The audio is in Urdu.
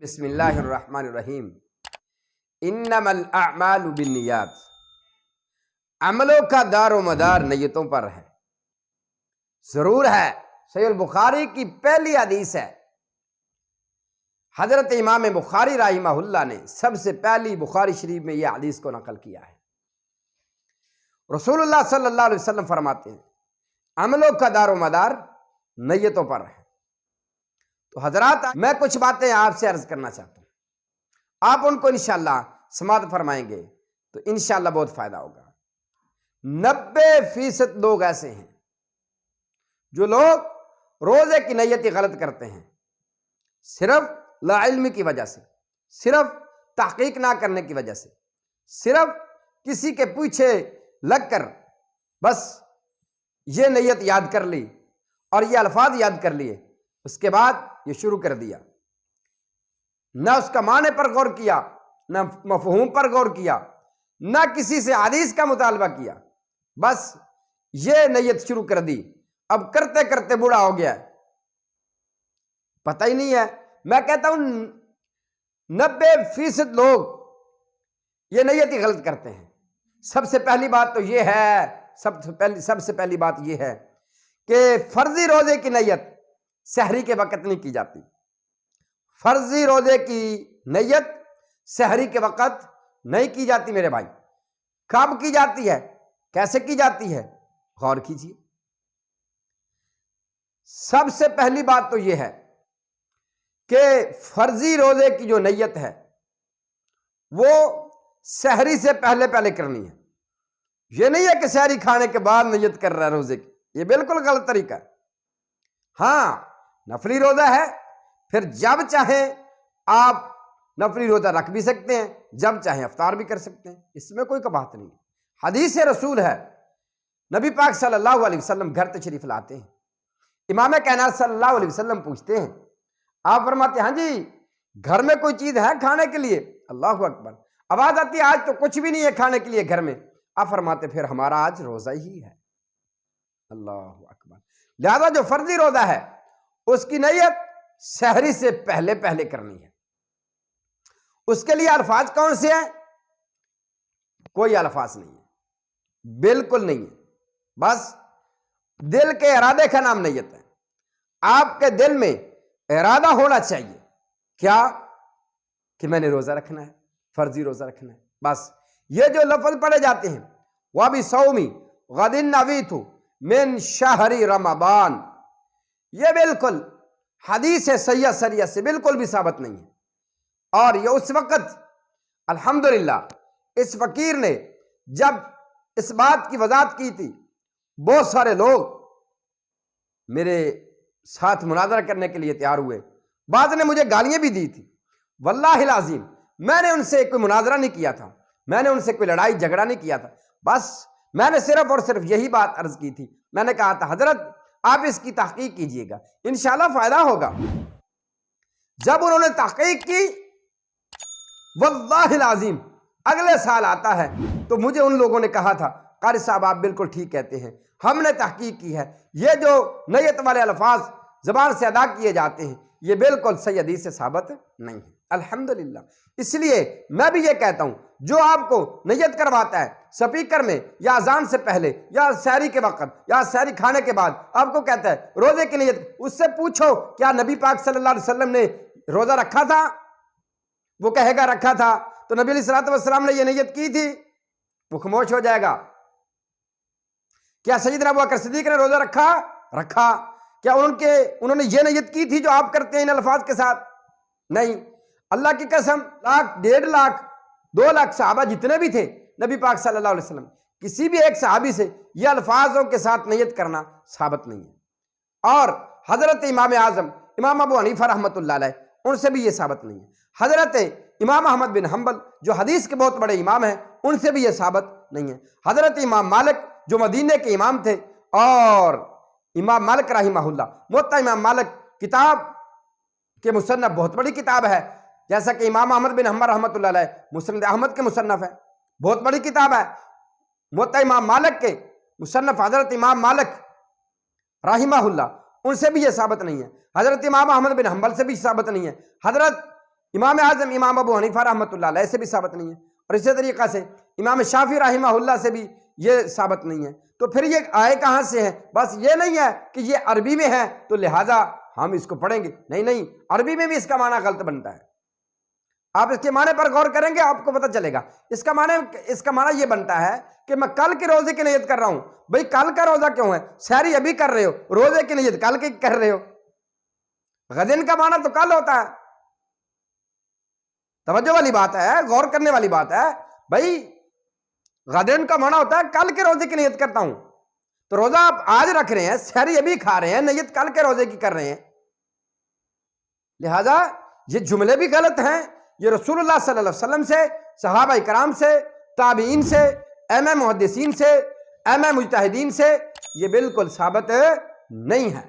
بسم اللہ الرحمن الرحیم۔ انما الاعمال بالنیات، عملوں کا دار و مدار نیتوں پر ہے۔ ضرور ہے، صحیح البخاری کی پہلی حدیث ہے۔ حضرت امام بخاری رحمہ اللہ نے سب سے پہلی بخاری شریف میں یہ حدیث کو نقل کیا ہے۔ رسول اللہ صلی اللہ علیہ وسلم فرماتے ہیں عملوں کا دار و مدار نیتوں پر ہے۔ تو حضرات، میں کچھ باتیں آپ سے عرض کرنا چاہتا ہوں، آپ ان کو انشاءاللہ سماعت فرمائیں گے تو انشاءاللہ بہت فائدہ ہوگا۔ 90% لوگ ایسے ہیں جو لوگ روزے کی نیتی غلط کرتے ہیں، صرف لا علمی کی وجہ سے، صرف تحقیق نہ کرنے کی وجہ سے، صرف کسی کے پیچھے لگ کر بس یہ نیت یاد کر لی اور یہ الفاظ یاد کر لیے، اس کے بعد یہ شروع کر دیا، نہ اس کا معنی پر غور کیا، نہ مفہوم پر غور کیا، نہ کسی سے حدیث کا مطالبہ کیا، بس یہ نیت شروع کر دی۔ اب کرتے کرتے بوڑھا ہو گیا ہے، پتہ ہی نہیں ہے۔ میں کہتا ہوں 90% لوگ یہ نیت ہی غلط کرتے ہیں۔ سب سے پہلی بات تو یہ ہے، سب سے پہلی بات یہ ہے کہ فرضی روزے کی نیت سحری کے وقت نہیں کی جاتی۔ فرضی روزے کی نیت سحری کے وقت نہیں کی جاتی میرے بھائی۔ کب کی جاتی ہے، کیسے کی جاتی ہے، غور کیجیے۔ سب سے پہلی بات تو یہ ہے کہ فرضی روزے کی جو نیت ہے وہ سحری سے پہلے پہلے کرنی ہے۔ یہ نہیں ہے کہ سحری کھانے کے بعد نیت کر رہا ہے روزے کی، یہ بالکل غلط طریقہ ہے۔ ہاں، نفلی روزہ ہے، پھر جب چاہیں آپ نفلی روزہ رکھ بھی سکتے ہیں، جب چاہیں افطار بھی کر سکتے ہیں، اس میں کوئی بات نہیں۔ حدیث رسول ہے، نبی پاک صلی اللہ علیہ وسلم گھر تشریف لاتے ہیں، امام کائنات صلی اللہ علیہ وسلم پوچھتے ہیں، آپ فرماتے ہیں ہاں جی گھر میں کوئی چیز ہے کھانے کے لیے؟ اللہ اکبر، آواز آتی ہے آج تو کچھ بھی نہیں ہے کھانے کے لیے گھر میں۔ آپ فرماتے پھر ہمارا آج روزہ ہی ہے۔ اللہ اکبر۔ لہذا جو فرضی روزہ ہے اس کی نیت سحری سے پہلے پہلے کرنی ہے۔ اس کے لیے الفاظ کون سے ہیں؟ کوئی الفاظ نہیں ہے، بالکل نہیں ہے، بس دل کے ارادے کا نام نیت ہے۔ آپ کے دل میں ارادہ ہونا چاہیے کیا؟ کہ میں نے روزہ رکھنا ہے، فرضی روزہ رکھنا ہے۔ بس یہ جو لفظ پڑھے جاتے ہیں وَبِصَوْمِ غَدٍ نَوِيتُ مِنْ شَهْرِ رمضان، یہ بالکل حدیث صحیح سریح سے بالکل بھی ثابت نہیں ہے۔ اور یہ اس وقت الحمدللہ اس فقیر نے جب اس بات کی وضاحت کی تھی، بہت سارے لوگ میرے ساتھ مناظرہ کرنے کے لیے تیار ہوئے، بعض نے مجھے گالیاں بھی دی تھی۔ واللہ العظیم میں نے ان سے کوئی مناظرہ نہیں کیا تھا، میں نے ان سے کوئی لڑائی جھگڑا نہیں کیا تھا، بس میں نے صرف اور صرف یہی بات عرض کی تھی۔ میں نے کہا تھا حضرت آپ اس کی تحقیق کیجئے گا، انشاءاللہ فائدہ ہوگا۔ جب انہوں نے تحقیق کی، واللہ العظیم اگلے سال آتا ہے تو مجھے ان لوگوں نے کہا تھا قاری صاحب آپ بالکل ٹھیک کہتے ہیں، ہم نے تحقیق کی ہے، یہ جو نیت والے الفاظ زبان سے ادا کیے جاتے ہیں یہ بالکل صحیح حدیث سے ثابت نہیں ہے۔ الحمدللہ۔ اس لیے میں بھی یہ کہتا ہوں جو آپ کو نیت کرواتا ہے سپیکر میں یا اذان سے پہلے یا سحری کے وقت یا سحری کھانے کے بعد آپ کو کہتا ہے روزے کی نیت، اس سے پوچھو کیا نبی پاک صلی اللہ علیہ وسلم نے روزہ رکھا تھا؟ وہ کہے گا رکھا تھا، تو نبی علیہ الصلوۃ والسلام نے یہ نیت کی تھی؟ وہ خاموش ہو جائے گا۔ کیا سیدنا ابوبکر صدیق نے روزہ رکھا؟ کیا انہوں نے یہ نیت کی تھی جو آپ کرتے ہیں ان الفاظ کے ساتھ؟ نہیں۔ اللہ کی قسم، 1,00,000 1.5 لاکھ 2 لاکھ صحابہ جتنے بھی تھے، نبی پاک صلی اللہ علیہ وسلم کسی بھی ایک صحابی سے یہ الفاظوں کے ساتھ نیت کرنا ثابت نہیں ہے۔ اور حضرت امام اعظم امام ابو حنیفہ رحمۃ اللہ علیہ ان سے بھی یہ ثابت نہیں ہے۔ حضرت امام احمد بن حنبل جو حدیث کے بہت بڑے امام ہیں ان سے بھی یہ ثابت نہیں ہے۔ حضرت امام مالک جو مدینے کے امام تھے، اور امام مالک رحمہ اللہ موطا امام مالک کتاب کے مصنف، بہت بڑی کتاب ہے، جیسا کہ امام احمد بن حنبل رحمۃ اللہ علیہ مسند احمد کے مصنف ہے، بہت بڑی کتاب ہے۔ موطا امام مالک کے مصنف حضرت امام مالک رحمہ اللہ ان سے بھی یہ ثابت نہیں ہے۔ حضرت امام احمد بن حنبل سے بھی ثابت نہیں ہے۔ حضرت امام اعظم امام ابو حنیفہ رحمۃ اللہ علیہ سے بھی ثابت نہیں ہے، اور اسی طریقہ سے امام شافعی رحمہ اللہ سے بھی یہ ثابت نہیں ہے۔ تو پھر یہ آئے کہاں سے ہیں؟ بس یہ نہیں ہے کہ یہ عربی میں ہے تو لہٰذا ہم اس کو پڑھیں گے، نہیں، عربی میں بھی اس کا معنی غلط بنتا ہے۔ آپ اس کے معنی پر غور کریں گے آپ کو پتہ چلے گا۔ اس کا معنی یہ بنتا ہے کہ میں کل کے روزے کی نیت کر رہا ہوں۔ بھئی کل کا روزہ کیوں ہے؟ سحری ابھی کر رہے ہو، روزے کی نیت کل کے کر رہے ہو۔ غدن کا معنی تو کل ہوتا ہے۔ توجہ والی بات ہے، غور کرنے والی بات ہے۔ بھئی غدن کا معنی ہوتا ہے کل کے روزے کی نیت کرتا ہوں، تو روزہ آپ آج رکھ رہے ہیں، سحری ابھی کھا رہے ہیں، نیت کل کے روزے کی کر رہے ہیں، لہذا یہ جملے بھی غلط ہیں۔ یہ رسول اللہ صلی اللہ علیہ وسلم سے، صحابہ کرام سے، تابعین سے، ائمہ محدثین سے، ائمہ مجتہدین سے یہ بالکل ثابت نہیں ہے۔